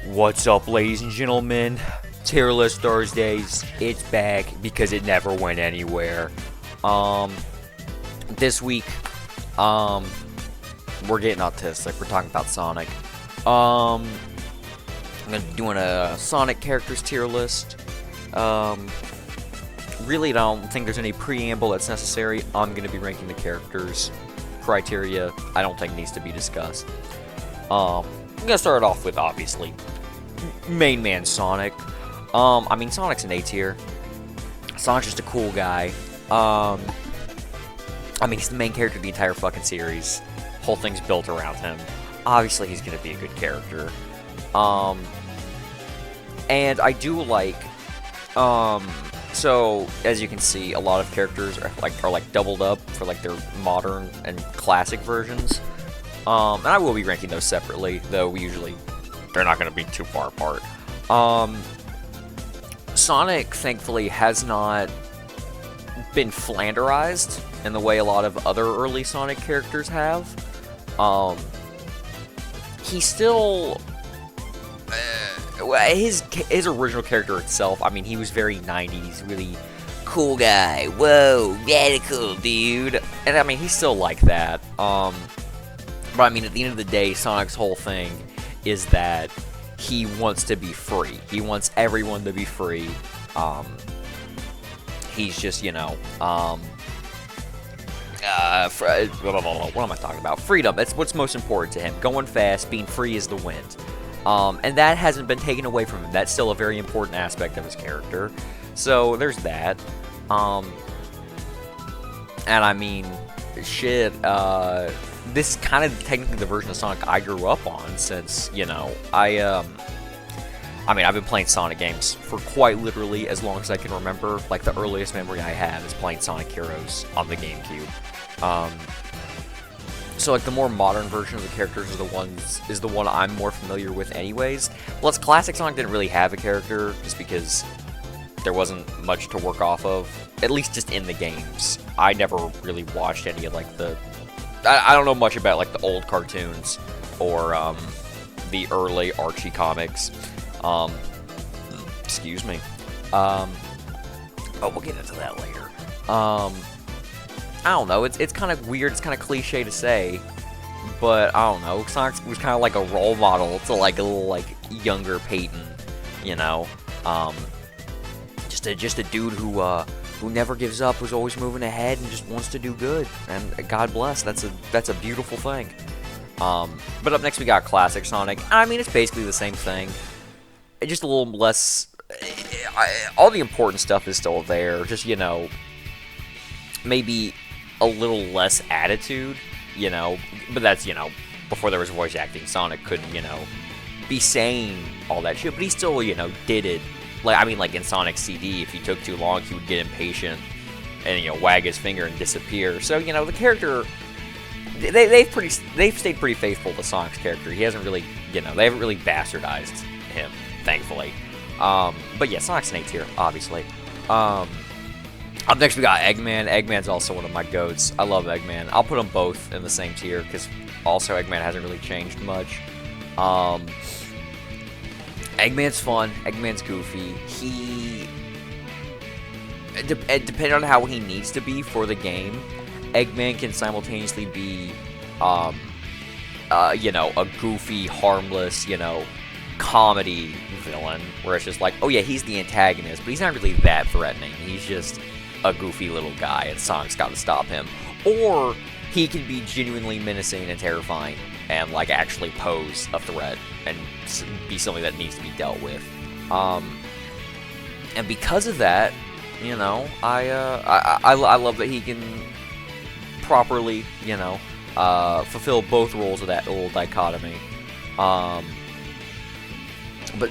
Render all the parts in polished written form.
What's up, ladies and gentlemen? Tier List Thursdays, it's back because it never went anywhere. This week, we're getting autistic. We're talking about Sonic. I'm gonna be doing a Sonic characters tier list. Really don't think there's any preamble that's necessary. I'm gonna be ranking the characters. Criteria, I don't think needs to be discussed. I'm gonna start off with, obviously, main man Sonic. I mean, Sonic's an A tier. Sonic's just a cool guy. I mean, he's the main character of the entire fucking series. Whole thing's built around him. Obviously, he's gonna be a good character. And I do like, so as you can see, a lot of characters are like doubled up for like their modern and classic versions. And I will be ranking those separately, though they're not going to be too far apart. Sonic, thankfully, has not been Flanderized in the way a lot of other early Sonic characters have. He's still... his original character itself, I mean, he was very 90s, really cool guy. Whoa, radical, dude. And I mean, he's still like that. But I mean, at the end of the day, Sonic's whole thing is that he wants to be free. He wants everyone to be free. He's just, what am I talking about? Freedom. That's what's most important to him. Going fast, being free as the wind. And that hasn't been taken away from him. That's still a very important aspect of his character. So there's that. And I mean, shit, this is kind of technically the version of Sonic I grew up on, since, I've been playing Sonic games for quite literally as long as I can remember. Like, the earliest memory I have is playing Sonic Heroes on the GameCube. So, like, the more modern version of the characters is the one I'm more familiar with anyways. Plus, classic Sonic didn't really have a character, just because there wasn't much to work off of, at least just in the games. I never really watched any of, like, I don't know much about, like, the old cartoons, or, the early Archie comics. Excuse me. Oh, we'll get into that later. I don't know, it's kind of weird, it's kind of cliche to say, but I don't know, Sonic was kind of like a role model to, like, a little, like, younger Peyton, just a dude who never gives up, who's always moving ahead and just wants to do good, and God bless, that's a beautiful thing. But up next we got Classic Sonic. I mean, it's basically the same thing, just a little less, all the important stuff is still there, just, maybe a little less attitude, but that's, before there was voice acting, Sonic couldn't, be saying all that shit, but he still, did it. Like in Sonic CD, if he took too long, he would get impatient and, wag his finger and disappear. So, the character, they've stayed pretty faithful to Sonic's character. He hasn't really, they haven't really bastardized him, thankfully. But yeah, Sonic's an A tier, obviously. Up next, we got Eggman. Eggman's also one of my goats. I love Eggman. I'll put them both in the same tier, because also Eggman hasn't really changed much. Eggman's fun. Eggman's goofy. Depending on how he needs to be for the game, Eggman can simultaneously be, a goofy, harmless, comedy villain, where it's just like, oh yeah, he's the antagonist, but he's not really that threatening. He's just a goofy little guy, and Sonic's got to stop him. Or he can be genuinely menacing and terrifying, and, like, actually pose a threat and be something that needs to be dealt with. And because of that, I love that he can properly, fulfill both roles of that little dichotomy. But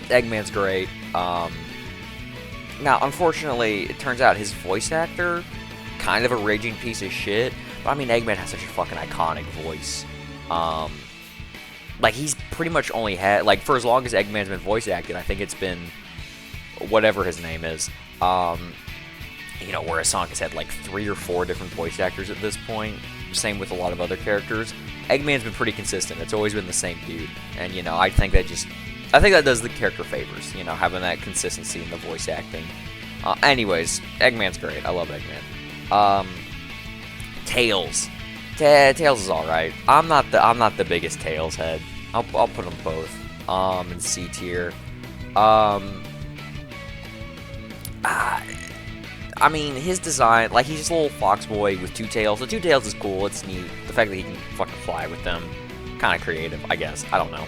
Eggman's great. Now, unfortunately, it turns out his voice actor, kind of a raging piece of shit. But I mean, Eggman has such a fucking iconic voice. Like, he's pretty much only had, like, for as long as Eggman's been voice acted, I think it's been whatever his name is. Whereas Sonic has had, like, 3 or 4 different voice actors at this point. Same with a lot of other characters. Eggman's been pretty consistent. It's always been the same dude. And, I think that just I think that does the character favors, you know, having that consistency in the voice acting. Anyways, Eggman's great. I love Eggman. Tails. Tails is all right. I'm not the biggest Tails head. I'll put them both in C tier. I mean, his design, like, he's just a little fox boy with two tails. The two tails is cool. It's neat. The fact that he can fucking fly with them, kind of creative, I guess. I don't know.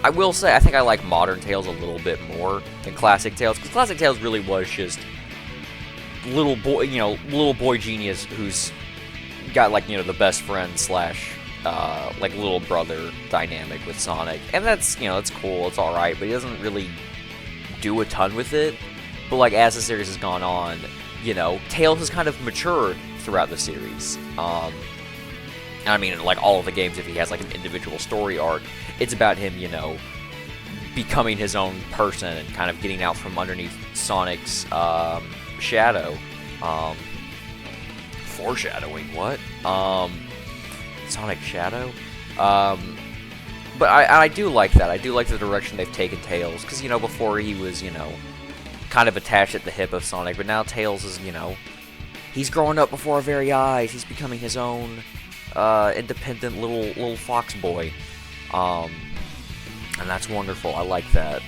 I will say, I think I like modern Tails a little bit more than classic Tails, because classic Tails really was just little boy, you know, little boy genius who's got, like, you know, the best friend slash, like, little brother dynamic with Sonic. And that's, you know, that's cool. It's alright, but he doesn't really do a ton with it. But, like, as the series has gone on, you know, Tails has kind of matured throughout the series. I mean, like, all of the games, if he has, like, an individual story arc, it's about him, you know, becoming his own person and kind of getting out from underneath Sonic's, shadow. Foreshadowing, what? Sonic Shadow? But I do like that. I do like the direction they've taken Tails, because, you know, before he was, you know, kind of attached at the hip of Sonic, but now Tails is, you know, he's growing up before our very eyes. He's becoming his own independent little fox boy, and that's wonderful. I like that.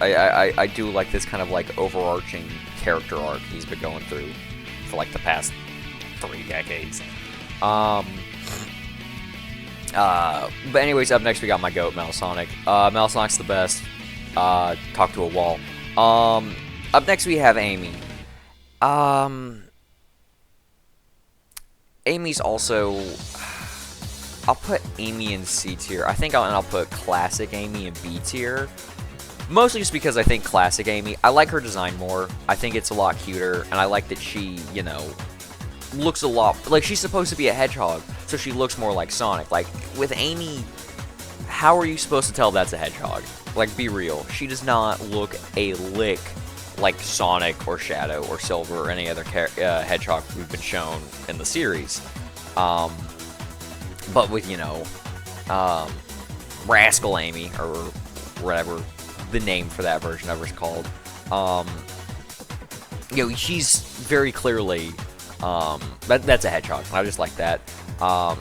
I do like this kind of like overarching character arc he's been going through for like the past 3 decades. But anyways, up next we got my goat, Metal Sonic. Metal Sonic's the best. Talk to a wall. Up next we have Amy. Amy's also... I'll put Amy in C tier. I think I'll put Classic Amy in B tier. Mostly just because I think Classic Amy, I like her design more. I think it's a lot cuter, and I like that she, you know, looks a lot... Like, she's supposed to be a hedgehog, so she looks more like Sonic. Like, with Amy, how are you supposed to tell that's a hedgehog? Like, be real. She does not look a lick like Sonic or Shadow or Silver or any other hedgehog we've been shown in the series. But with, you know, Rascal Amy, or whatever the name for that version of her is called, you know, she's very clearly, that's a hedgehog. I just like that. I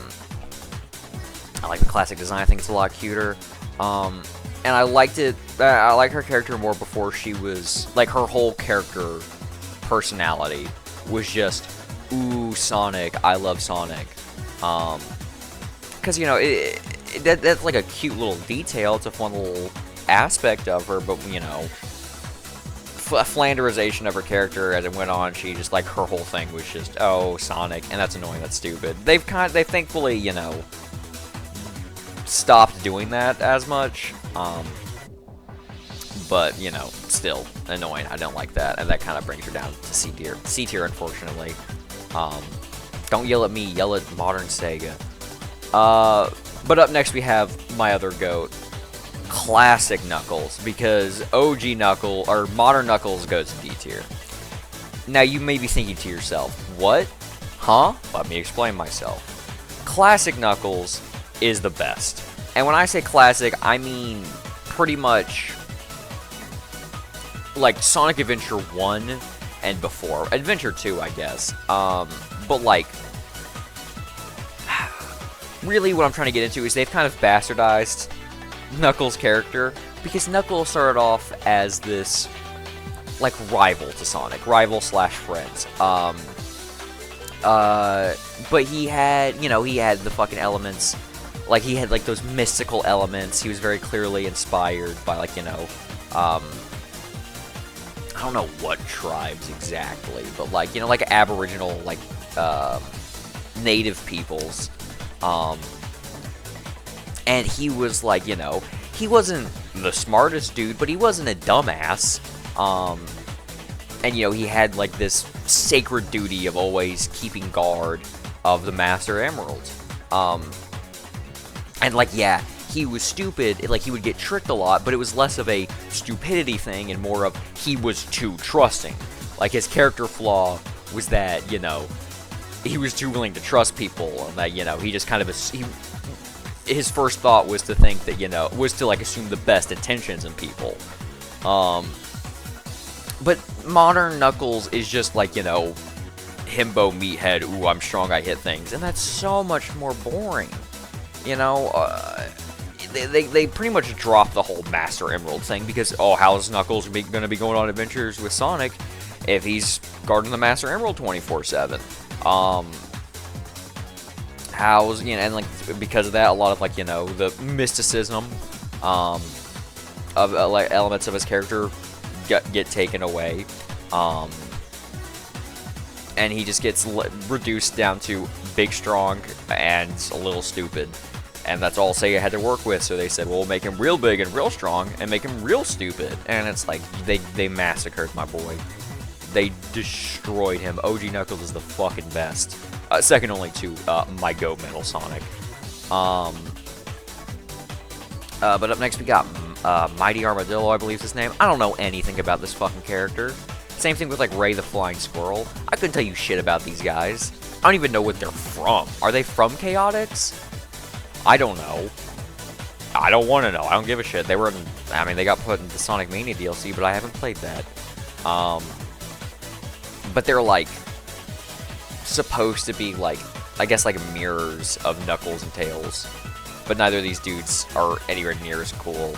like the classic design. I think it's a lot cuter. And I liked it. I like her character more before she was, like, her whole character personality was just, ooh, Sonic, I love Sonic. Because, you know, that's like a cute little detail. It's a fun little aspect of her, but, you know, Flanderization of her character as it went on, she just, like, her whole thing was just, oh, Sonic, and that's annoying, that's stupid. They've thankfully, you know, stopped doing that as much. But, you know, still annoying. I don't like that, and that kind of brings her down to C tier. C tier, unfortunately. Don't yell at me, yell at modern Sega. But up next we have my other GOAT, Classic Knuckles, because OG Knuckles, or modern Knuckles, goes to D tier. Now, you may be thinking to yourself, what? Huh? Let me explain myself. Classic Knuckles is the best. And when I say classic, I mean pretty much like Sonic Adventure 1 and before. Adventure 2, I guess. But like, really what I'm trying to get into is they've kind of bastardized Knuckles' character, because Knuckles started off as this, like, rival to Sonic. Rival slash friends. But he had, you know, he had the fucking elements. Like, he had, like, those mystical elements. He was very clearly inspired by, like, you know, I don't know what tribes exactly, but, like, you know, like, aboriginal, like, native peoples. And he was, like, you know, he wasn't the smartest dude, but he wasn't a dumbass. And, you know, he had, like, this sacred duty of always keeping guard of the Master Emerald. And, like, yeah, he was stupid, like, he would get tricked a lot, but it was less of a stupidity thing and more of he was too trusting. Like, his character flaw was that, you know, he was too willing to trust people, and that, you know, he just kind of, his first thought was to think that, was to, like, assume the best intentions in people. But modern Knuckles is just like, himbo meathead, ooh, I'm strong, I hit things. And that's so much more boring. They pretty much dropped the whole Master Emerald thing because, how's Knuckles going to be going on adventures with Sonic if he's guarding the Master Emerald 24/7? And like, because of that, a lot of, like, the mysticism of like elements of his character get taken away, and he just gets reduced down to big, strong, and a little stupid. And that's all Sega had to work with, so they said, well, we'll make him real big and real strong, and make him real stupid. And it's like, they massacred my boy. They destroyed him. OG Knuckles is the fucking best. Second only to my GOAT Metal Sonic. But up next we got Mighty Armadillo, I believe is his name. I don't know anything about this fucking character. Same thing with, like, Ray the Flying Squirrel. I couldn't tell you shit about these guys. I don't even know what they're from. Are they from Chaotix? I don't know. I don't want to know. I don't give a shit. They got put in the Sonic Mania DLC, but I haven't played that. But they're, like, supposed to be, like, I guess, like, mirrors of Knuckles and Tails. But neither of these dudes are anywhere near as cool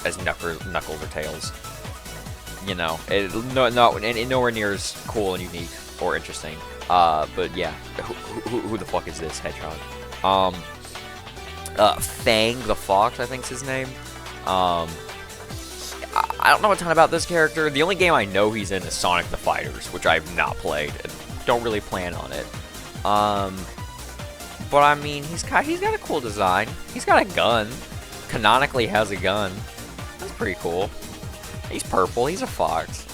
as Knuckles or Tails. Nowhere near as cool and unique or interesting. But yeah, who the fuck is this hedgehog? Fang the Fox, I think's his name. I don't know a ton about this character. The only game I know he's in is Sonic the Fighters, which I've not played and don't really plan on it. But I mean, he's got a cool design. He's got a gun. Canonically has a gun. That's pretty cool. He's purple. He's a fox.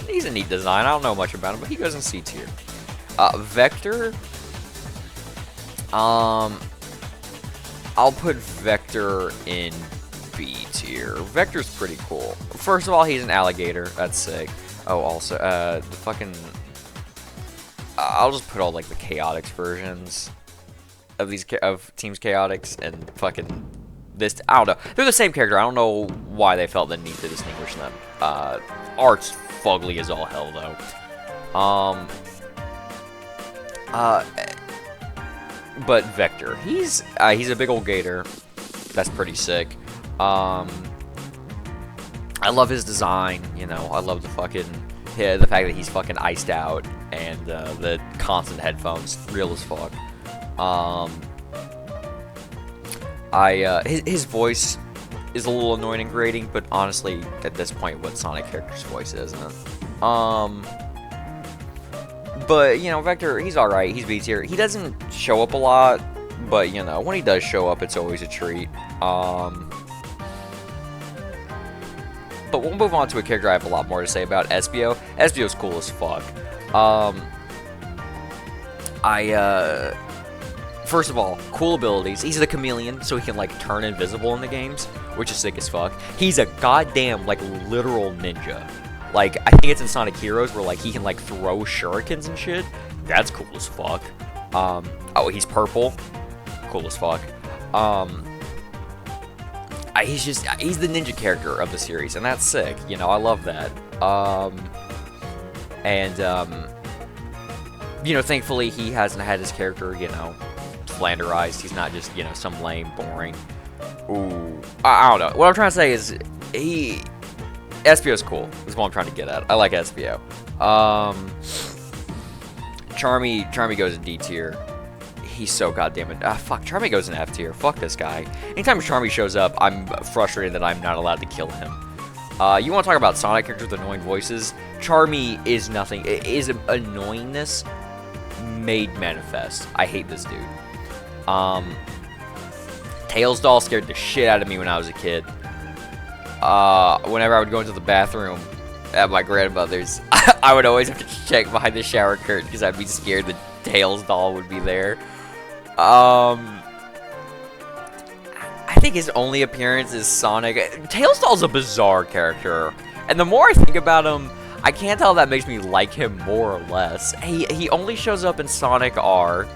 He's a neat design. I don't know much about him, but he goes in C tier. Vector. I'll put Vector in B tier. Vector's pretty cool. First of all, he's an alligator. That's sick. Oh, also, the fucking... I'll just put all, like, the Chaotix versions of Teams Chaotix and fucking this. I don't know. They're the same character. I don't know why they felt the need to distinguish them. Art's fugly as all hell, though. But Vector, he's a big old gator. That's pretty sick. I love his design. I love the fact that he's fucking iced out and the constant headphones, real as fuck. His voice is a little annoying and grating, but honestly, at this point, what Sonic character's voice is, isn't it? But, Vector, he's alright. He's B tier. He doesn't show up a lot, but, when he does show up, it's always a treat. But we'll move on to a character I have a lot more to say about, Espio. Espio's cool as fuck. First of all, cool abilities. He's the chameleon, so he can, like, turn invisible in the games, which is sick as fuck. He's a goddamn, like, literal ninja. Like, I think it's in Sonic Heroes where, like, he can, like, throw shurikens and shit. That's cool as fuck. Oh, he's purple. Cool as fuck. He's the ninja character of the series, and that's sick. I love that. Thankfully, he hasn't had his character, flanderized. He's not just, some lame, boring. Ooh. I don't know. What I'm trying to say is, Espio's cool. Is what I'm trying to get at. I like Espio. Charmy goes in D tier. He's so goddamn it. Fuck, Charmy goes in F tier. Fuck this guy. Anytime Charmy shows up, I'm frustrated that I'm not allowed to kill him. You want to talk about Sonic characters with annoying voices? Charmy is nothing. It is annoyingness made manifest. I hate this dude. Tails doll scared the shit out of me when I was a kid. Whenever I would go into the bathroom at my grandmother's, I would always have to check behind the shower curtain because I'd be scared that Tails doll would be there. I think his only appearance is Sonic. Tails doll's a bizarre character, and the more I think about him, I can't tell if that makes me like him more or less. He only shows up in Sonic R.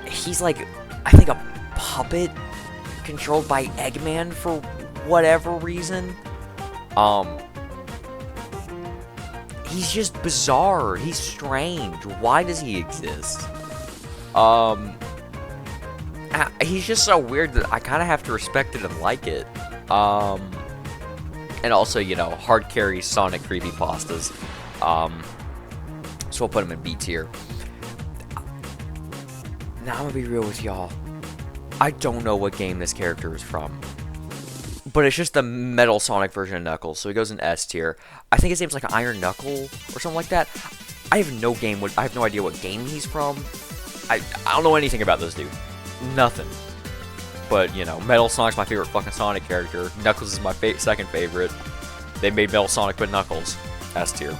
He's like, I think, a puppet controlled by Eggman for whatever reason. He's just bizarre. He's strange. Why does he exist? He's just so weird that I kind of have to respect it and like it. And also, you know, hard carry Sonic creepypastas. So we'll put him in B tier. Now I'm gonna be real with y'all. I don't know what game this character is from. But it's just the Metal Sonic version of Knuckles, so he goes in S tier. I think his name's like Iron Knuckle or something like that. I have no idea what game he's from. I don't know anything about this dude. Nothing. But, you know, Metal Sonic's my favorite fucking Sonic character. Knuckles is my second favorite. They made Metal Sonic but Knuckles. S tier.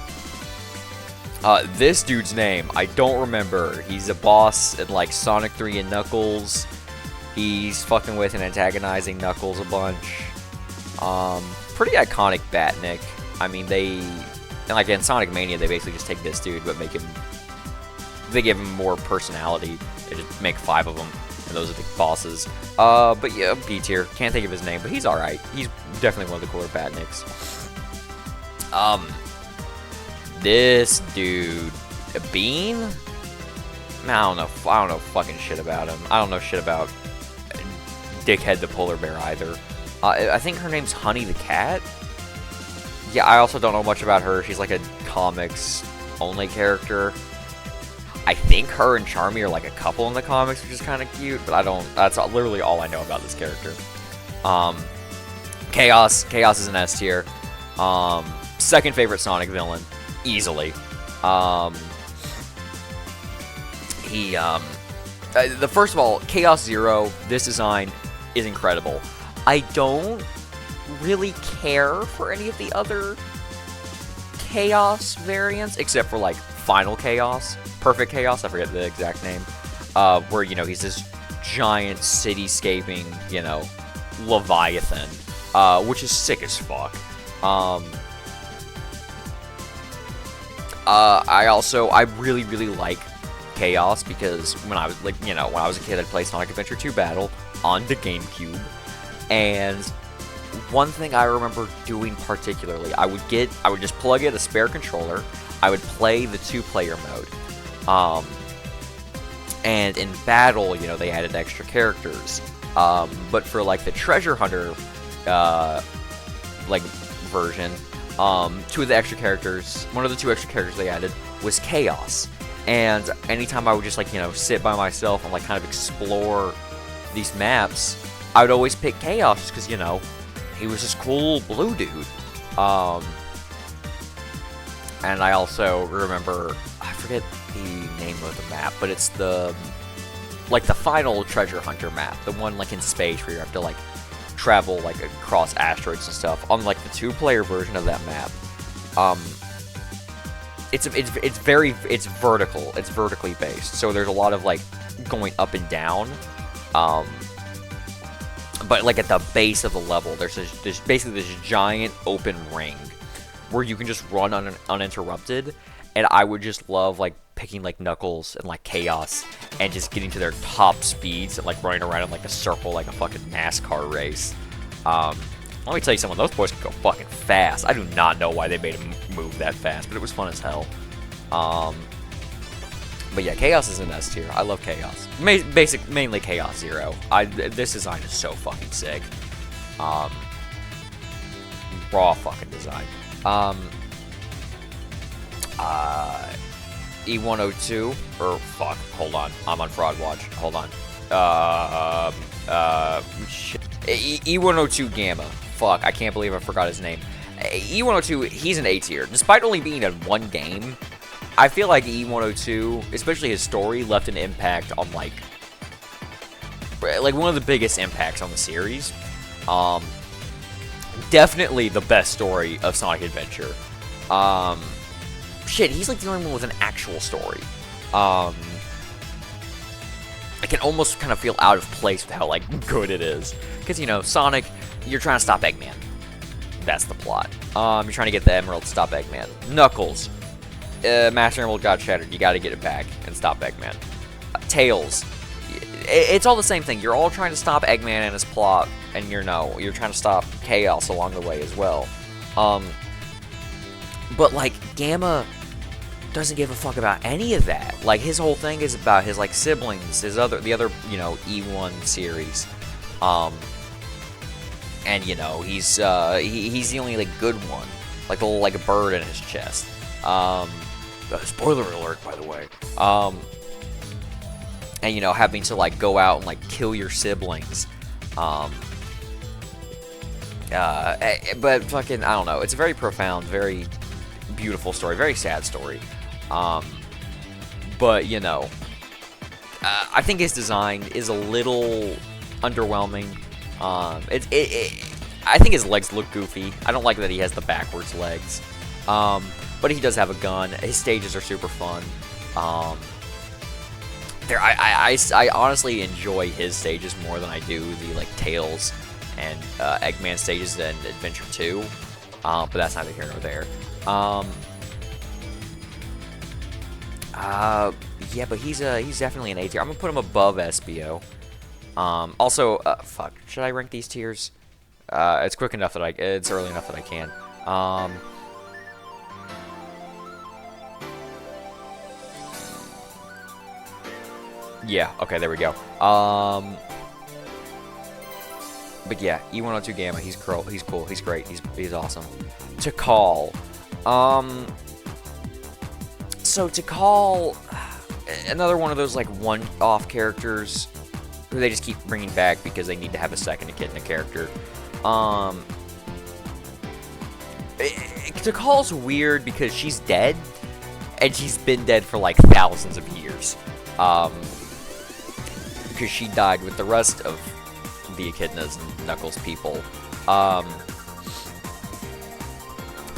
This dude's name, I don't remember. He's a boss in, like, Sonic 3 and Knuckles. He's fucking with and antagonizing Knuckles a bunch. Pretty iconic Batnik. I mean, like in Sonic Mania, they basically just take this dude, but they give him more personality. They just make 5 of them, and those are the bosses. But yeah, B tier. Can't think of his name, but he's alright. He's definitely one of the cooler Batniks. This dude, Bean? I don't know fucking shit about him. I don't know shit about Dickhead the polar bear either. I think her name's Honey the cat. Yeah, I also don't know much about her. She's like a comics only character. I think her and Charmy are like a couple in the comics, which is kind of cute, but that's literally all I know about this character. Chaos is an S tier. Second favorite Sonic villain, easily. First of all, Chaos Zero, this design is incredible. I don't really care for any of the other Chaos variants, except for, like, Final Chaos, Perfect Chaos, I forget the exact name, where, you know, he's this giant cityscaping, you know, Leviathan, which is sick as fuck. I really, really like Chaos, because when I was, like, you know, when I was a kid, I'd play Sonic Adventure 2 Battle on the GameCube, and one thing I remember doing particularly, I would just plug in a spare controller, I would play the 2-player mode, and in Battle, you know, they added extra characters, but for, like, the Treasure Hunter, like, version, one of the 2 extra characters they added was Chaos, and anytime I would just, like, you know, sit by myself and, like, kind of explore these maps, I would always pick Chaos, just because, you know, he was this cool blue dude. And I also remember, I forget the name of the map, but it's the final Treasure Hunter map, the one, like, in space where you have to, like, travel, like, across asteroids and stuff. On, like, the 2-player version of that map, it's vertical. It's vertically based, so there's a lot of, like, going up and down. But, like, at the base of the level, there's basically this giant open ring where you can just run uninterrupted, and I would just love, like, picking, like, Knuckles and, like, Chaos, and just getting to their top speeds and, like, running around in, like, a circle, like a fucking NASCAR race. Let me tell you something, those boys can go fucking fast. I do not know why they made them move that fast, but it was fun as hell. But yeah, Chaos is an S tier. I love Chaos. Mainly Chaos Zero. This design is so fucking sick. Raw fucking design. E102, or fuck, hold on. I'm on Fraud Watch. Hold on. Shit. E102 Gamma. Fuck, I can't believe I forgot his name. E102, he's an A tier. Despite only being in one game, I feel like E102, especially his story, left an impact on, like one of the biggest impacts on the series. Definitely the best story of Sonic Adventure. Shit, he's like the only one with an actual story. I can almost kind of feel out of place with how, like, good it is. Because, you know, Sonic, you're trying to stop Eggman. That's the plot. You're trying to get the Emerald to stop Eggman. Knuckles. Master Emerald got shattered. You gotta get it back and stop Eggman. Tails. it's all the same thing. You're all trying to stop Eggman and his plot, and you're trying to stop Chaos along the way as well. But like Gamma doesn't give a fuck about any of that. Like his whole thing is about his like siblings, the other E1 series, and he's the only like good one, like the little like a bird in his chest. Spoiler alert, by the way. And having to like go out and like kill your siblings. But fucking I don't know. It's a very profound, very beautiful story, very sad story. But I think his design is a little underwhelming. I think his legs look goofy. I don't like that he has the backwards legs. But he does have a gun. His stages are super fun. I honestly enjoy his stages more than I do the like Tails and Eggman stages in Adventure 2. But that's neither here nor there. Yeah, but he's definitely an A tier. I'm gonna put him above Espio. Also, fuck, should I rank these tiers? It's quick enough that it's early enough that I can. Yeah, okay, there we go. But yeah, E102 Gamma, he's cool, he's great, he's awesome. Tikal. So Tikal, another one of those like one-off characters who they just keep bringing back because they need to have a second to get in a character. Tikal's weird because she's dead, and she's been dead for like thousands of years. Because she died with the rest of the Echidnas and Knuckles people. Now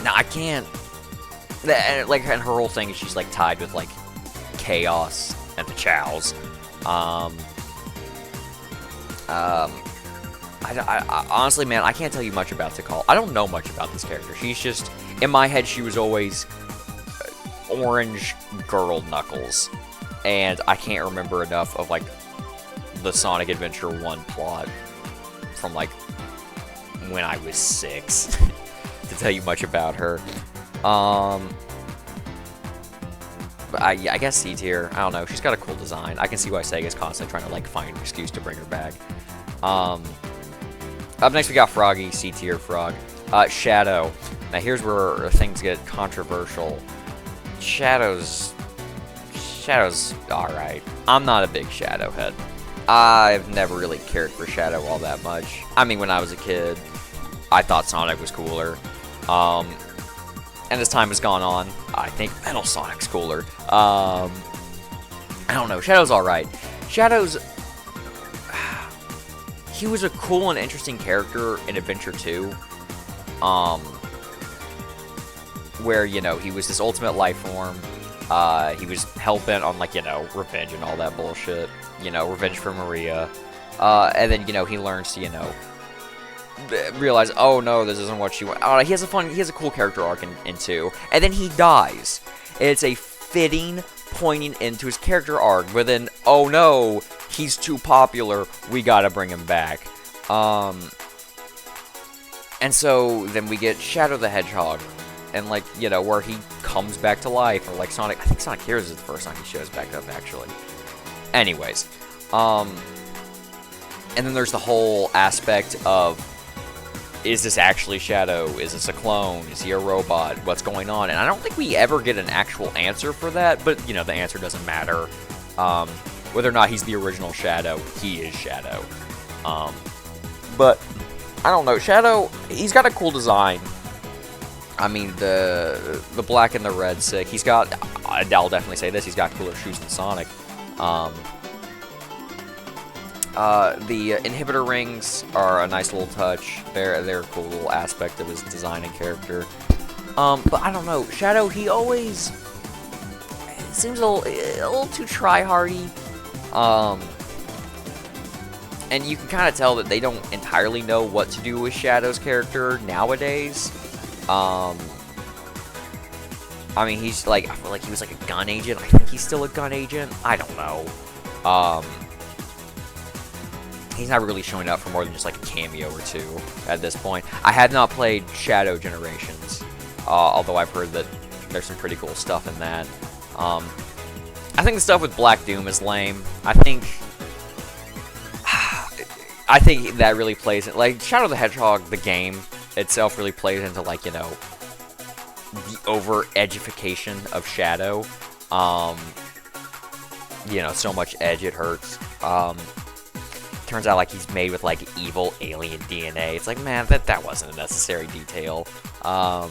I can't. And her whole thing is she's like tied with like Chaos and the Chows. I honestly, man, I can't tell you much about Tikal. I don't know much about this character. She's just, in my head, she was always orange girl Knuckles, and I can't remember enough of like the Sonic Adventure 1 plot from like when I was 6 to tell you much about her. But I guess C tier. I don't know. She's got a cool design. I can see why Sega's constantly trying to like find an excuse to bring her back. Up next we got Froggy, C tier Frog. Shadow. Now here's where things get controversial. Shadow's alright. I'm not a big Shadow head. I've never really cared for Shadow all that much. I mean, when I was a kid, I thought Sonic was cooler. And as time has gone on, I think Metal Sonic's cooler. I don't know. Shadow's alright. Shadow's... He was a cool and interesting character in Adventure 2. Where, he was this ultimate life form. He was hell-bent on, like, revenge and all that bullshit. Revenge for Maria. And then, he learns to, realize, oh no, this isn't what she wants. He has a cool character arc in 2. And then he dies. It's a fitting, pointing into his character arc. But then, oh no, he's too popular. We gotta bring him back. And so then we get Shadow the Hedgehog. And like, where he comes back to life. Or like Sonic, I think Sonic Heroes is the first time he shows back up, actually. Anyways. And then there's the whole aspect of, is this actually Shadow? Is this a clone? Is he a robot? What's going on? And I don't think we ever get an actual answer for that, but, the answer doesn't matter. Whether or not he's the original Shadow, he is Shadow. But, I don't know. Shadow, he's got a cool design. I mean, the black and the red sick. He's got, I'll definitely say this, he's got cooler shoes than Sonic. The inhibitor rings are a nice little touch. They're a cool little aspect of his design and character. But I don't know. Shadow, he always seems a little too try-hardy. And you can kind of tell that they don't entirely know what to do with Shadow's character nowadays. I mean, he's like, I feel like he was like a gun agent. I think he's still a gun agent. I don't know. he's not really showing up for more than just like a cameo or two at this point. I have not played Shadow Generations, although I've heard that there's some pretty cool stuff in that. I think the stuff with Black Doom is lame. I think that really plays it. Like, Shadow the Hedgehog, the game itself, really plays into, like, you know, the over-edgification of Shadow. You know, so much edge it hurts. Turns out, like, he's made with, like, evil alien DNA. It's like, man, that wasn't a necessary detail. I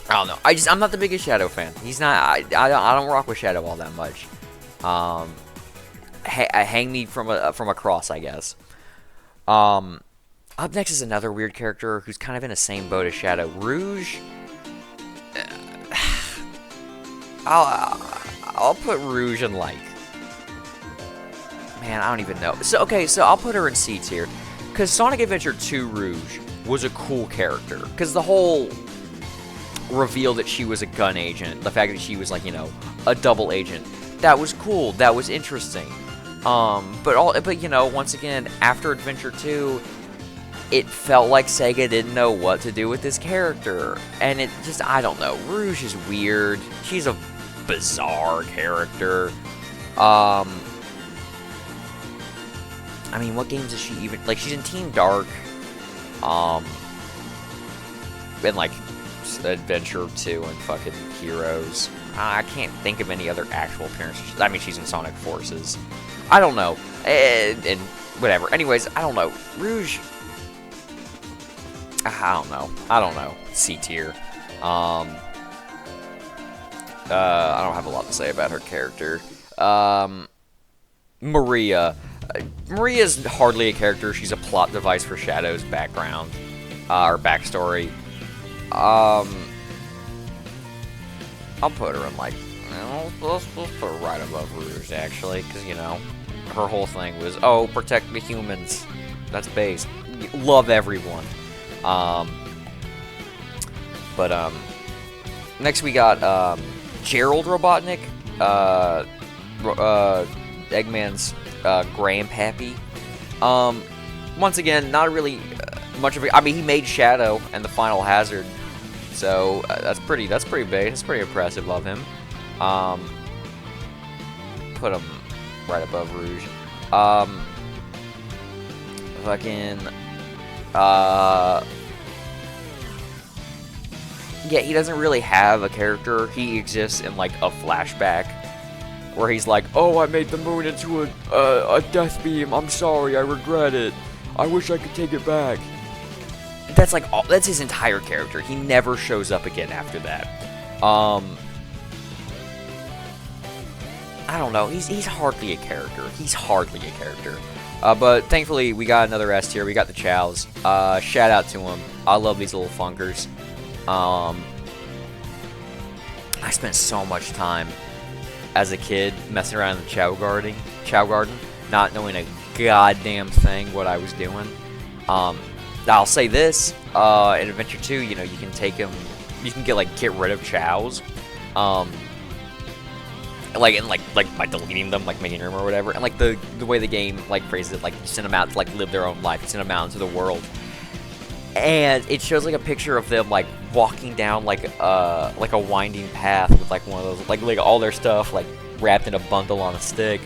don't know. I'm not the biggest Shadow fan. He's not. I don't rock with Shadow all that much. Hang me from a cross, I guess. Up next is another weird character who's kind of in the same boat as Shadow. Rouge. I'll put Rouge in, like, man, I don't even know. So okay, so I'll put her in C tier, because Sonic Adventure 2 Rouge was a cool character, because the whole reveal that she was a gun agent, the fact that she was, like, you know, a double agent, that was cool, that was interesting. But you know, once again, after Adventure 2, it felt like Sega didn't know what to do with this character, and it just, I don't know, Rouge is weird, she's a bizarre character. I mean, what games is she even, like, she's in Team Dark, and, like, Adventure 2 and fucking Heroes. I can't think of any other actual appearances. I mean, she's in Sonic Forces. I don't know. And whatever. Anyways, I don't know. Rouge. I don't know. C tier. I don't have a lot to say about her character. Maria. Maria's hardly a character. She's a plot device for Shadow's background. Or backstory. I'll put her in, like, let's put her right above Rouge, actually, because, you know, her whole thing was, oh, protect the humans. That's base. Love everyone. Next we got, Gerald Robotnik, Eggman's, grandpappy. Once again, not really much of a, I mean, he made Shadow and the Final Hazard, so that's pretty big. That's pretty impressive of him. Put him right above Rouge. Yeah, he doesn't really have a character. He exists in, like, a flashback where he's like, oh, I made the moon into a death beam. I'm sorry, I regret it. I wish I could take it back. That's, like, that's his entire character. He never shows up again after that. I don't know. He's hardly a character. But thankfully, we got another S tier. We got the Chows. Shout out to him. I love these little funkers. I spent so much time as a kid messing around in the Chow Garden, not knowing a goddamn thing what I was doing. I'll say this, in Adventure 2, you know, you can take them, you can get rid of Chows, like by deleting them, like making room or whatever, and like the way the game phrases it, like you send them out to live their own life, you send them out into the world, and it shows a picture of them walking down like a winding path with one of those like all their stuff wrapped in a bundle on a stick,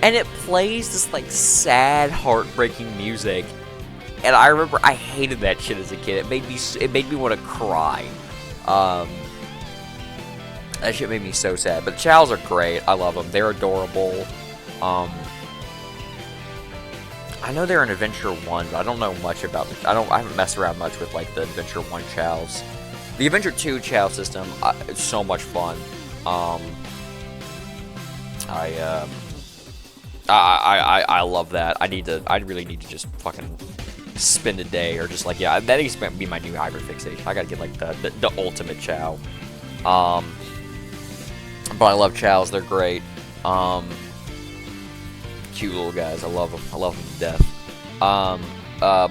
and it plays this sad, heartbreaking music. And I remember I hated that shit as a kid. It made me want to cry. That shit made me so sad. But the Chows are great. I love them. They're adorable. I know they're in Adventure 1, but I don't know much about it. I haven't messed around much with the Adventure 1 Chows. The Adventure 2 Chow system, it's so much fun. I love that. I really need to just fucking spend a day, or just that needs to be my new hybrid fixation. I gotta get the ultimate Chow. But I love Chows, they're great. Cute little guys, I love them to death.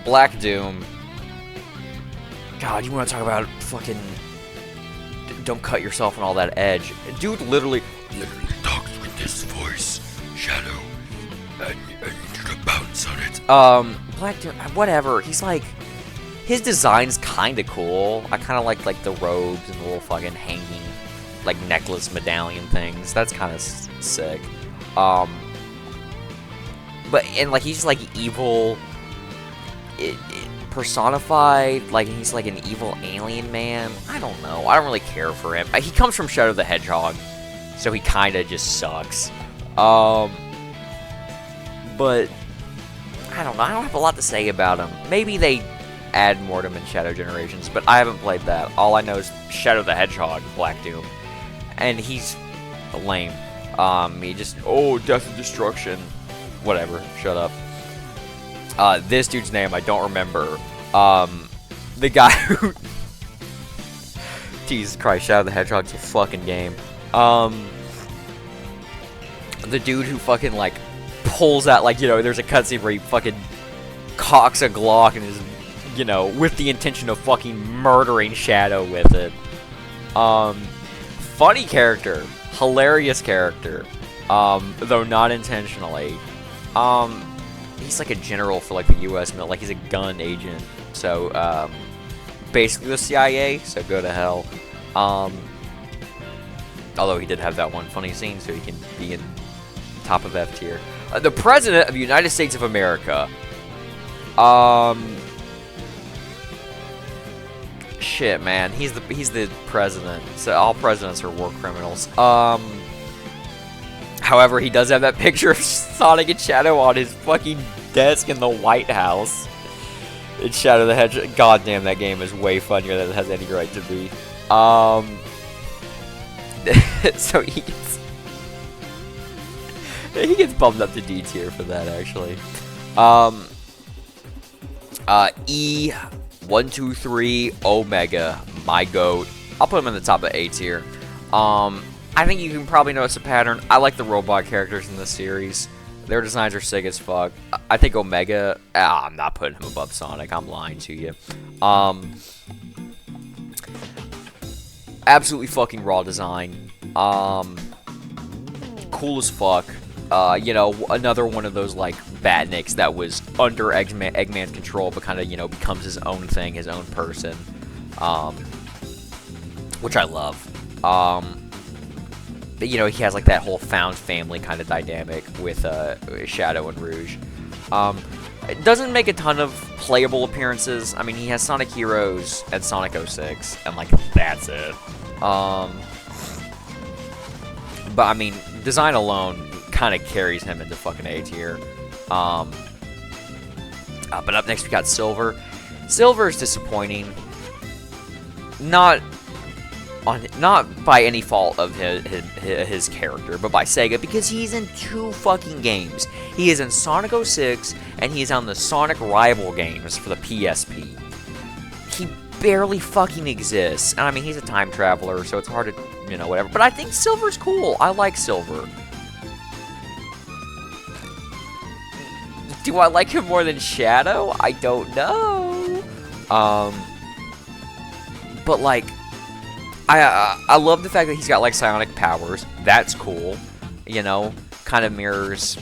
Black Doom. God, you want to talk about fucking don't cut yourself on all that edge. Dude literally talks with this voice, Shadow. And Black Doom, whatever. He's like, his design's kind of cool. I kind of like the robes and the little fucking hanging, like, necklace medallion things. That's kind of sick. But, and, like, he's, like, evil, personified, like, he's, like, an evil alien man. I don't know. I don't really care for him. He comes from Shadow the Hedgehog, so he kind of just sucks. But, I don't know. I don't have a lot to say about him. Maybe they add more to him in Shadow Generations, but I haven't played that. All I know is Shadow the Hedgehog, Black Doom. And he's lame. He just, death and destruction. Whatever, shut up. This dude's name, I don't remember. The guy who... Jesus Christ, Shadow the Hedgehog's a fucking game. The dude who fucking, like, pulls out, like, there's a cutscene where he fucking cocks a Glock and is, with the intention of fucking murdering Shadow with it. Funny character. Hilarious character. Though not intentionally. He's like a general for, like, the U.S. Like, he's a gun agent. So, basically the CIA, so go to hell. Although he did have that one funny scene, so he can be in top of F tier. The President of the United States of America. Shit, man. He's the president. So all presidents are war criminals. However, he does have that picture of Sonic and Shadow on his fucking desk in the White House. It's Shadow the Hedgehog. God damn, that game is way funnier than it has any right to be. So he gets bumped up to D tier for that, actually. E123 Omega, my goat. I'll put him in the top of A tier. I think you can probably notice a pattern. I like the robot characters in this series. Their designs are sick as fuck. I think Omega... I'm not putting him above Sonic. I'm lying to you. Absolutely fucking raw design. Cool as fuck. Another one of those, like, Batniks that was under Eggman's control, but kind of, becomes his own thing, his own person. Which I love. But, he has, like, that whole found family kind of dynamic with Shadow and Rouge. It doesn't make a ton of playable appearances. I mean, he has Sonic Heroes and Sonic 06, and, like, that's it. But, I mean, design alone kind of carries him into fucking A tier. But up next we got Silver. Silver is disappointing. Not by any fault of his character, but by Sega, because he's in 2 fucking games. He is in Sonic 06, and he is on the Sonic Rival games for the PSP. He barely fucking exists. And I mean, he's a time traveler, so it's hard to, whatever. But I think Silver's cool. I like Silver. Do I like him more than Shadow? I don't know. But, like, I love the fact that he's got, like, psionic powers. That's cool. Kind of mirrors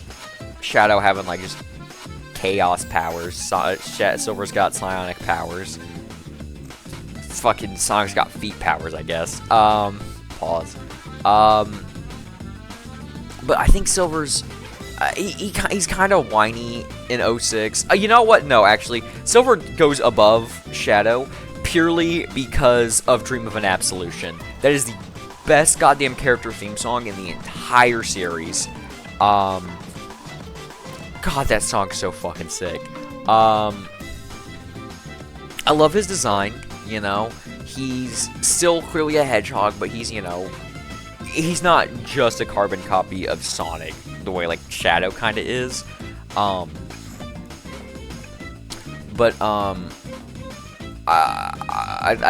Shadow having, like, just chaos powers. Silver's got psionic powers. Fucking Sonic's got feet powers, I guess. Pause. But I think Silver's... he's kind of whiny in 06. You know what? No, actually. Silver goes above Shadow purely because of Dream of an Absolution. That is the best goddamn character theme song in the entire series. God, that song's so fucking sick. I love his design, He's still clearly a hedgehog, but he's, he's not just a carbon copy of Sonic, the way, like, Shadow kind of is.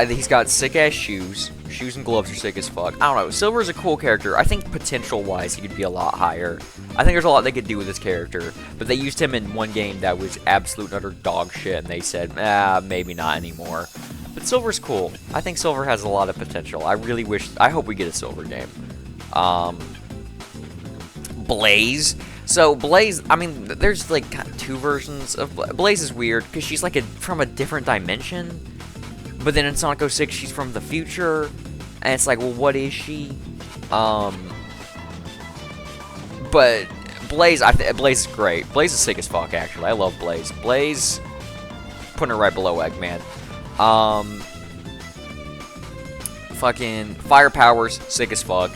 He's got sick-ass shoes. Shoes and gloves are sick as fuck. I don't know. Silver's a cool character. I think potential-wise, he could be a lot higher. I think there's a lot they could do with this character. But they used him in one game that was absolute utter dog shit, and they said, maybe not anymore. But Silver's cool. I think Silver has a lot of potential. I hope we get a Silver game. Blaze. So Blaze, I mean, there's like kind of two versions of Blaze is weird because she's like from a different dimension, but then in Sonic 06 she's from the future, and it's like, well, what is she? But Blaze, Blaze is great. Blaze is sick as fuck, actually. I love Blaze. Blaze, putting her right below Eggman. Fucking Firepower's sick as fuck.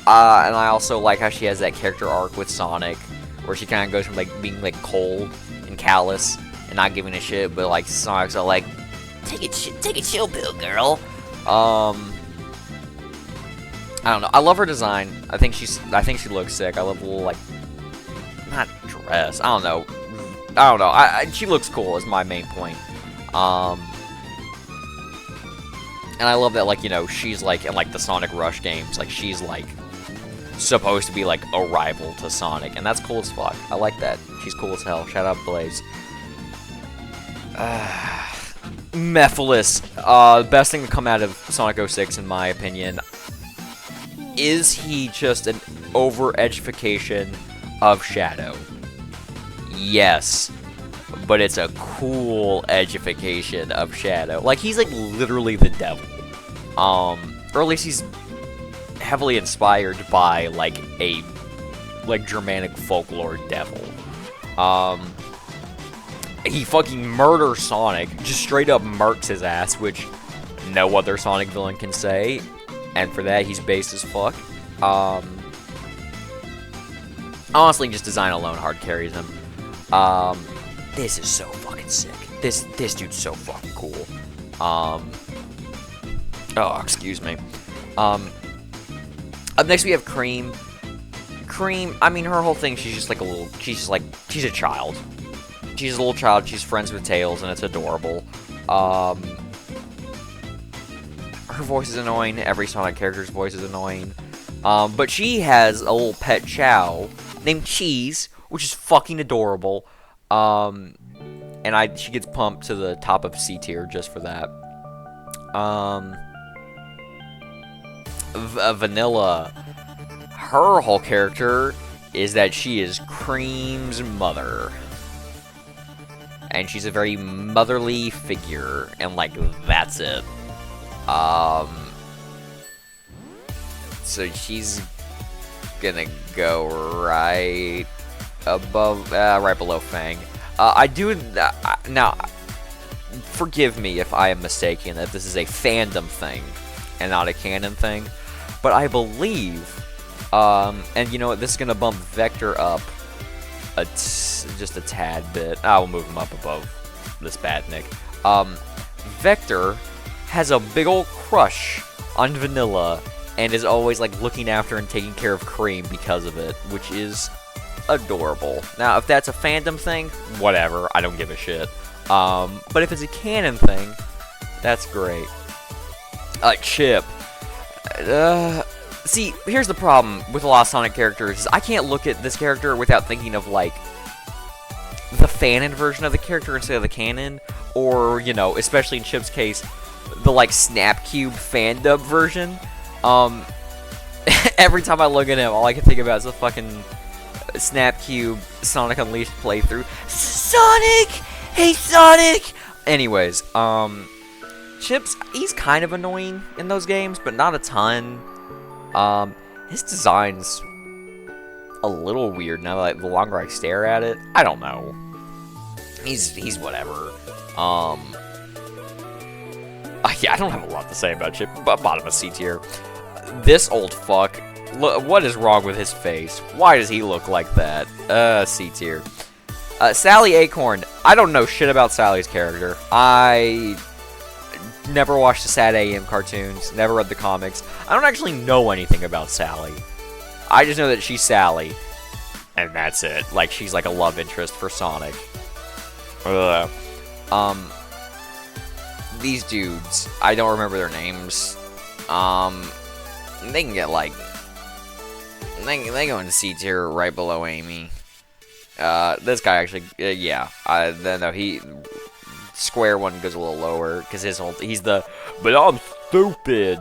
And I also like how she has that character arc with Sonic, where she kind of goes from like being like cold and callous and not giving a shit, but like Sonic's all like, take a chill pill, girl. I don't know. I love her design. I think she looks sick. I love the little like, not dress. I don't know. She looks cool. Is my main point. And I love that, like, you know, she's like in like the Sonic Rush games, like she's like supposed to be like a rival to Sonic, and that's cool as fuck. I like that. She's cool as hell. Shout out Blaze. Mephiles, best thing to come out of Sonic 06 in my opinion. Is he just an over-edgification of Shadow? Yes. But it's a cool edgification of Shadow. Like, he's like literally the devil. Or at least he's heavily inspired by like a Germanic folklore devil. He fucking murders Sonic, just straight up murks his ass, which no other Sonic villain can say. And for that, he's based as fuck. Honestly, just design alone hard carries him. This is so fucking sick. This dude's so fucking cool. Oh, excuse me. Up next we have Cream. Cream, I mean, her whole thing, she's a child. She's a little child, she's friends with Tails, and it's adorable. Her voice is annoying, every Sonic character's voice is annoying. But she has a little pet chow named Cheese, which is fucking adorable. And she gets pumped to the top of C tier just for that. Vanilla, her whole character is that she is Cream's mother. And she's a very motherly figure, and like, that's it. So she's gonna go right above, right below Fang. Now, forgive me if I am mistaken that this is a fandom thing and not a canon thing, but I believe, and you know what, this is gonna bump Vector up just a tad bit. I will move him up above this badnik. Vector has a big old crush on Vanilla and is always like looking after and taking care of Cream because of it, which is adorable. Now, if that's a fandom thing, whatever, I don't give a shit. But if it's a canon thing, that's great. Chip. See, here's the problem with a lot of Sonic characters, is I can't look at this character without thinking of, like, the fanon version of the character instead of the canon, or, you know, especially in Chip's case, the, like, Snapcube fandub version. Every time I look at him, all I can think about is the fucking Snapcube Sonic Unleashed playthrough. Sonic! Hey, Sonic! Anyways, Chips, he's kind of annoying in those games, but not a ton. His design's a little weird now that the longer I stare at it. I don't know. He's whatever. Yeah, I don't have a lot to say about Chip, but bottom of C tier. This old fuck, what is wrong with his face? Why does he look like that? C tier. Sally Acorn, I don't know shit about Sally's character. I never watched the Sad AM cartoons, never read the comics. I don't actually know anything about Sally. I just know that she's Sally, and that's it. Like, she's like a love interest for Sonic. These dudes, I don't remember their names. They can get like, they go into C tier right below Amy. This guy actually, yeah. No, Square one goes a little lower because he's the "but I'm stupid"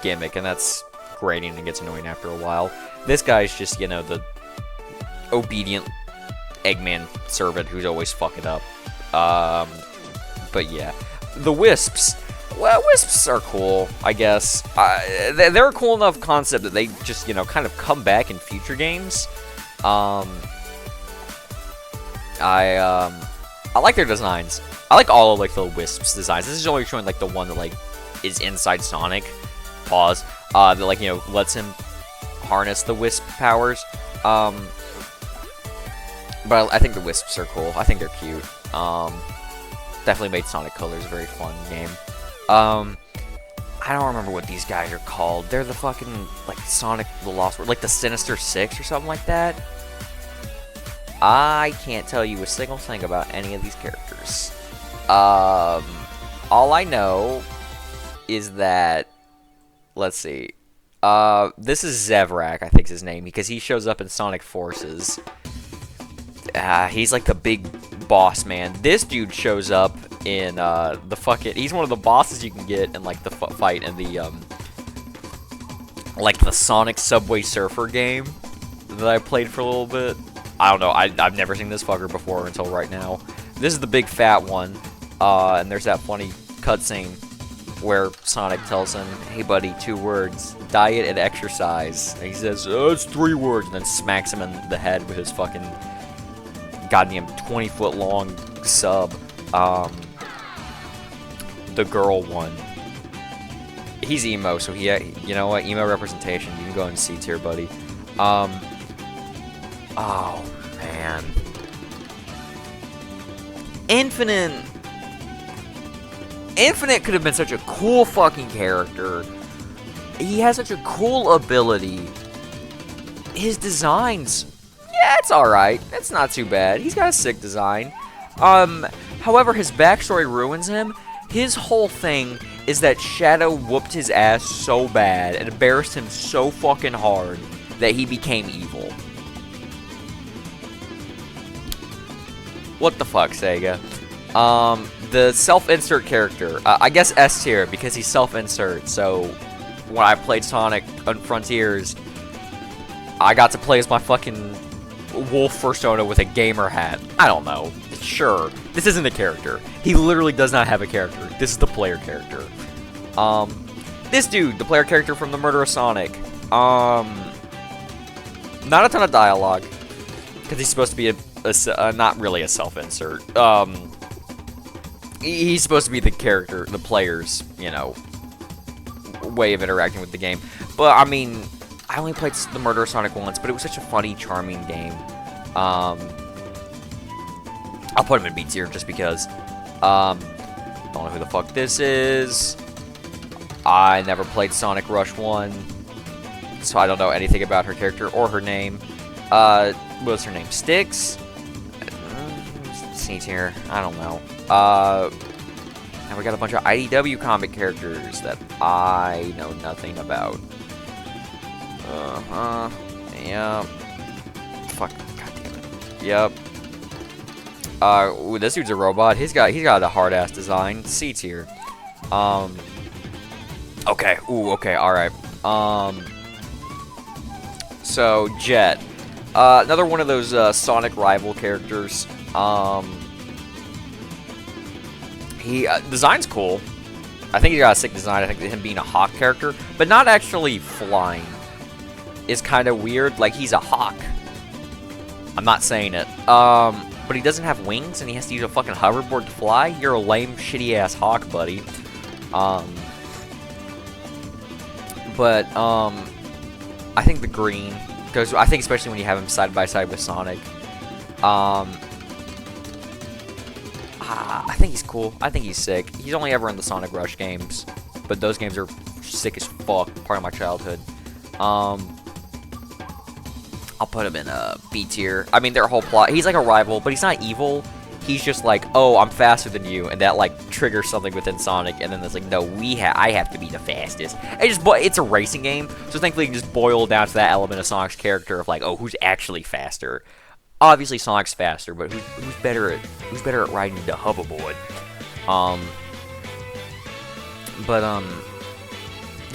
gimmick, and that's grating and gets annoying after a while. This guy's just, you know, the obedient Eggman servant who's always fucking up. But yeah. The Wisps. Well, Wisps are cool, I guess. They're a cool enough concept that they just, you know, kind of come back in future games. I like their designs. I like all of, like, the Wisps designs. This is only showing, like, the one that, like, is inside Sonic. Pause. That, like, you know, lets him harness the Wisp powers. But I think the Wisps are cool. I think they're cute. Definitely made Sonic Colors a very fun game. I don't remember what these guys are called. They're the fucking, like, Sonic the Lost World, like the Sinister Six or something like that. I can't tell you a single thing about any of these characters. All I know is that, let's see, this is Zevrak, I think is his name, because he shows up in Sonic Forces. He's like the big boss man. This dude shows up in the fucking, he's one of the bosses you can get in like the fight in the like the Sonic Subway Surfer game that I played for a little bit. I don't know, I've never seen this fucker before until right now. This is the big fat one, and there's that funny cutscene where Sonic tells him, hey buddy, 2 words, diet and exercise. And he says, oh, it's 3 words, and then smacks him in the head with his fucking goddamn 20-foot long sub. The girl one. He's emo, so he, you know what, emo representation. You can go in C tier, buddy. Oh, man. Infinite could have been such a cool fucking character. He has such a cool ability. His designs, yeah, it's alright. It's not too bad. He's got a sick design. However, his backstory ruins him. His whole thing is that Shadow whooped his ass so bad and embarrassed him so fucking hard that he became evil. What the fuck, Sega? The self-insert character, I guess S tier because he's self-insert. So when I played Sonic on Frontiers, I got to play as my fucking wolf persona with a gamer hat. I don't know. Sure, this isn't a character. He literally does not have a character. This is the player character. This dude, the player character from the Murder of Sonic. Not a ton of dialogue because he's supposed to be not really a self-insert. He's supposed to be the character, the player's, you know, way of interacting with the game. But I mean, I only played the Murder of Sonic once, but it was such a funny, charming game. I'll put him in B tier just because. Don't know who the fuck this is. I never played Sonic Rush 1, so I don't know anything about her character or her name. What's her name? Styx? C tier. I don't know. And we got a bunch of IDW comic characters that I know nothing about. Yep. Fuck. God damn it. Yep. Ooh, this dude's a robot. He's got a hard ass design. C tier. Okay. Ooh. Okay. All right. So Jet. Another one of those Sonic rival characters. He design's cool. I think he got a sick design. I think that him being a hawk character, but not actually flying, is kind of weird. Like, he's a hawk. I'm not saying it. But he doesn't have wings, and he has to use a fucking hoverboard to fly. You're a lame, shitty-ass hawk, buddy. But I think the green goes. I think especially when you have him side by side with Sonic. I think he's cool. I think he's sick. He's only ever in the Sonic Rush games, but those games are sick as fuck. Part of my childhood. I'll put him in a B tier. I mean, their whole plot. He's like a rival, but he's not evil. He's just like, oh, I'm faster than you, and that like triggers something within Sonic, and then it's like, no, I have to be the fastest. It's a racing game, so thankfully you can just boil down to that element of Sonic's character of like, oh, who's actually faster? Obviously, Sonic's faster, but who's better at riding the hoverboard?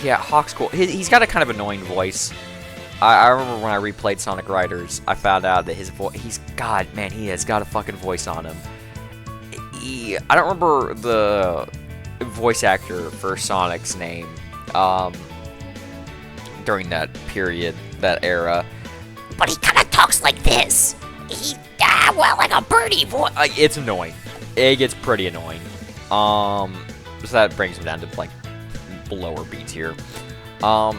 Yeah, Hawk's cool. He's got a kind of annoying voice. I remember when I replayed Sonic Riders, I found out that his voice, God, man, he has got a fucking voice on him. I don't remember the voice actor for Sonic's name, during that period, that era. But he kind of talks like this. Well, like a birdie voice. It's annoying. It gets pretty annoying. So that brings him down to, like, lower B tier. Up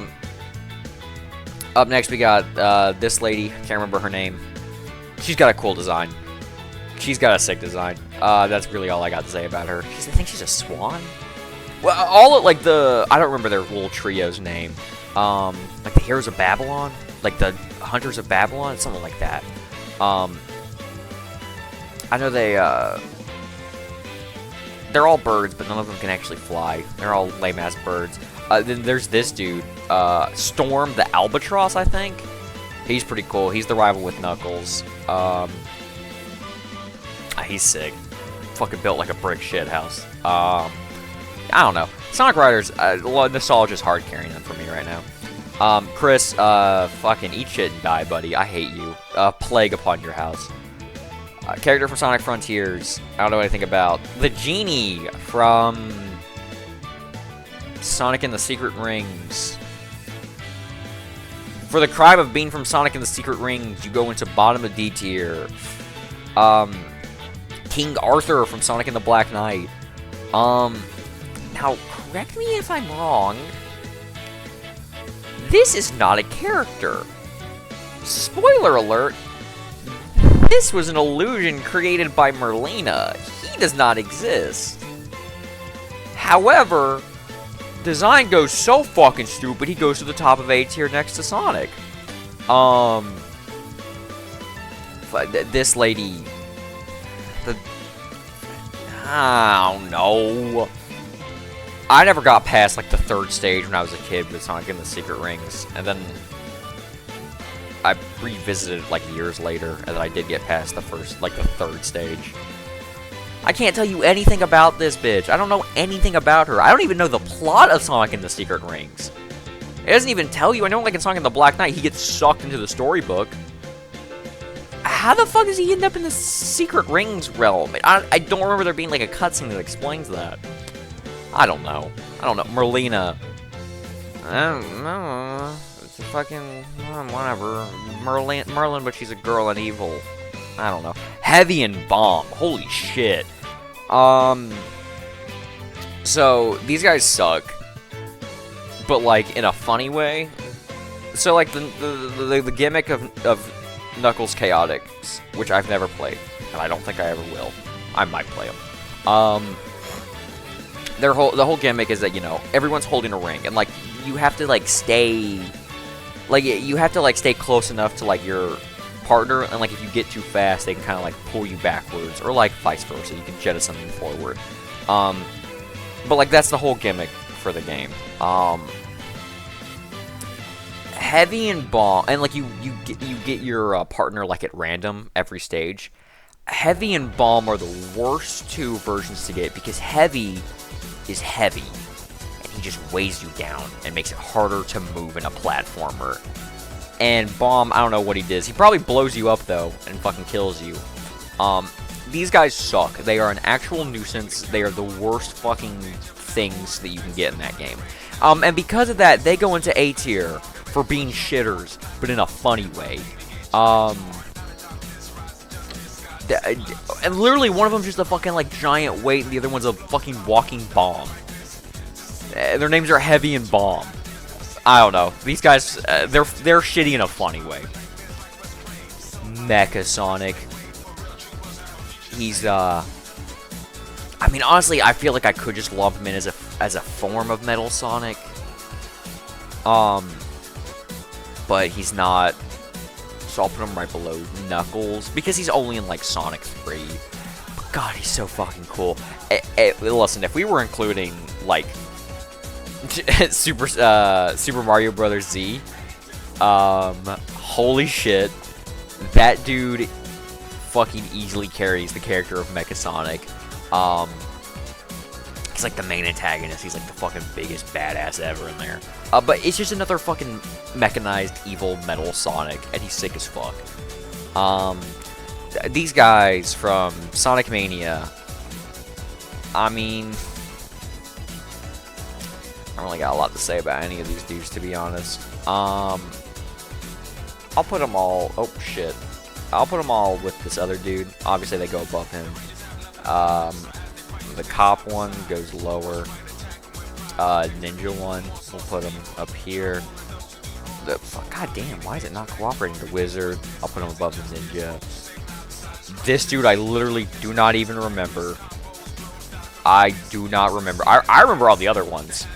next, we got this lady. Can't remember her name. She's got a cool design. She's got a sick design. That's really all I got to say about her. I think she's a swan. Well, all like the I don't remember their little trio's name. Like the Heroes of Babylon, like the Hunters of Babylon, something like that. I know they're all birds, but none of them can actually fly. They're all lame-ass birds. Then there's this dude, Storm the Albatross, I think. He's pretty cool. He's the rival with Knuckles. He's sick. Fucking built like a brick shit house. I don't know. Sonic Riders, nostalgia's hard carrying them for me right now. Chris, fucking eat shit and die, buddy. I hate you. Plague upon your house. Character from Sonic Frontiers. I don't know anything about. The Genie from Sonic and the Secret Rings. For the crime of being from Sonic and the Secret Rings, you go into bottom of D tier. King Arthur from Sonic and the Black Knight. Now, correct me if I'm wrong. This is not a character. Spoiler alert. This was an illusion created by Merlina. He does not exist. However, design goes so fucking stupid, he goes to the top of A tier next to Sonic. This lady... I don't know. I never got past, like, the third stage when I was a kid with Sonic and the Secret Rings. And then I revisited it, like, years later, and then I did get past the first, like, the third stage. I can't tell you anything about this bitch. I don't know anything about her. I don't even know the plot of Sonic and the Secret Rings. It doesn't even tell you. I know, like, in Sonic and the Black Knight, he gets sucked into the storybook. How the fuck does he end up in the Secret Rings realm? I don't remember there being, like, a cutscene that explains that. I don't know. Merlina. I don't know. It's a fucking... whatever. Merlin, but she's a girl and evil. I don't know. Heavy and Bomb. Holy shit. So, these guys suck. But, like, in a funny way. So, like, the gimmick of Knuckles Chaotix, which I've never played, and I don't think I ever will. I might play them. The whole gimmick is that, you know, everyone's holding a ring, and, like, you have to, like, stay... Like, you have to, like, stay close enough to, like, your partner, and, like, if you get too fast, they can kind of, like, pull you backwards, or, like, vice versa. You can jettison them forward. But, like, that's the whole gimmick for the game. Heavy and Bomb, and, like, you get your partner, like, at random every stage. Heavy and Bomb are the worst two versions to get, because Heavy is heavy, and he just weighs you down and makes it harder to move in a platformer. And Bomb, I don't know what he does. He probably blows you up, though, and fucking kills you. These guys suck. They are an actual nuisance. They are the worst fucking things that you can get in that game. And because of that, they go into A tier for being shitters, but in a funny way. And literally, one of them's just a fucking, like, giant weight, and the other one's a fucking walking bomb. Their names are Heavy and Bomb. I don't know. These guys, they're shitty in a funny way. Mecha Sonic. He's, I mean, honestly, I feel like I could just lump him in as a form of Metal Sonic. But he's not. So I'll put him right below Knuckles, because he's only in, like, Sonic 3. But God, he's so fucking cool. Listen, if we were including, like, Super Mario Bros. Z, holy shit, that dude fucking easily carries the character of Mecha Sonic. He's like the main antagonist. He's like the fucking biggest badass ever in there. But it's just another fucking mechanized evil metal Sonic, and he's sick as fuck. These guys from Sonic Mania, I mean, I don't really got a lot to say about any of these dudes, to be honest. I'll put them all. Oh shit! I'll put them all with this other dude. Obviously, they go above him. The cop one goes lower. Ninja one, we'll put him up here. God damn, why is it not cooperating? The wizard, I'll put him above the ninja. This dude, I literally do not even remember. I do not remember. I remember all the other ones.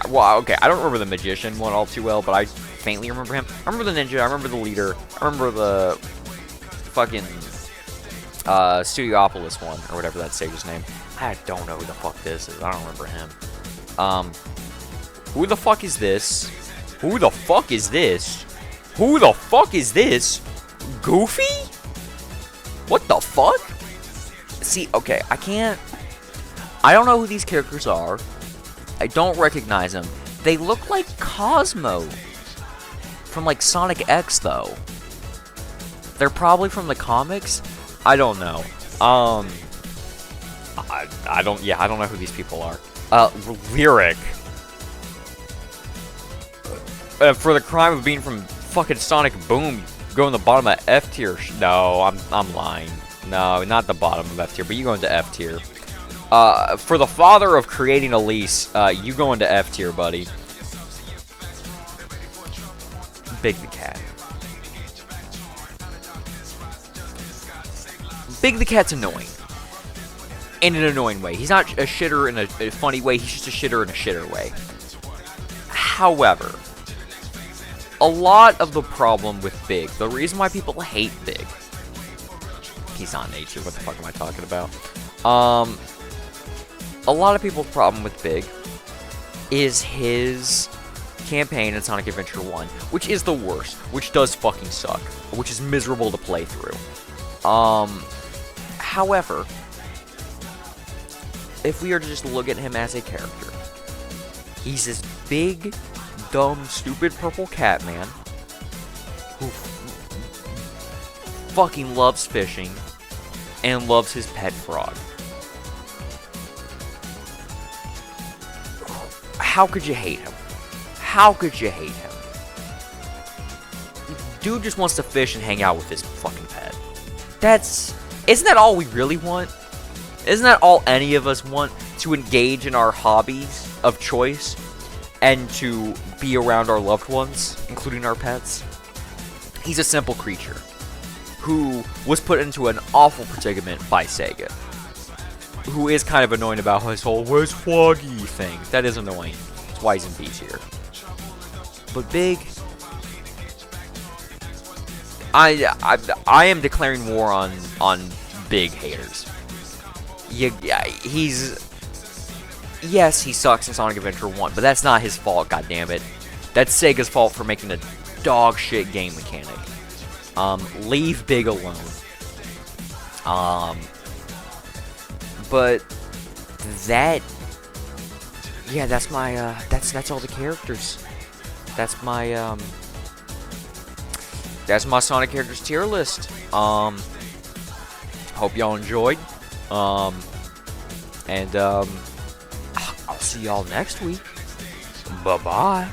Well, okay, I don't remember the magician one all too well, but I faintly remember him. I remember the ninja, I remember the leader, I remember the fucking Studiopolis one, or whatever that sage's name. I don't know who the fuck this is. I don't remember him. Who the fuck is this? Who the fuck is this? Who the fuck is this? Goofy? What the fuck? See, okay, I don't know who these characters are. I don't recognize them. They look like Cosmo from like Sonic X though. They're probably from the comics. I don't know. I don't know who these people are. Lyric. For the crime of being from fucking Sonic Boom, go in the bottom of F tier. No, I'm lying. No, not the bottom of F tier, but you go into F tier. For the father of creating Elise, you go into F tier, buddy. Big the Cat. Big the Cat's annoying. In an annoying way. He's not a shitter in a funny way, he's just a shitter in a shitter way. However, a lot of the problem with Big, the reason why people hate Big, he's not nature, what the fuck am I talking about? A lot of people's problem with Big is his campaign in Sonic Adventure 1, which is the worst, which does fucking suck, which is miserable to play through. However, if we are to just look at him as a character, he's this big, dumb, stupid purple cat man who fucking loves fishing and loves his pet frog. How could you hate him? How could you hate him? Dude just wants to fish and hang out with his fucking pet. Isn't that all we really want? Isn't that all any of us want? To engage in our hobbies of choice and to be around our loved ones, including our pets? He's a simple creature who was put into an awful predicament by Sega, who is kind of annoying about his whole "where's Froggy" thing. That is annoying. That's why he's in B's here. But Big, I am declaring war on Big haters. Yes, he sucks in Sonic Adventure 1, but that's not his fault, goddammit. That's Sega's fault for making a dog shit game mechanic. Leave Big alone. But that's my that's all the characters. That's my Sonic characters tier list. Hope y'all enjoyed. And I'll see y'all next week. Bye-bye.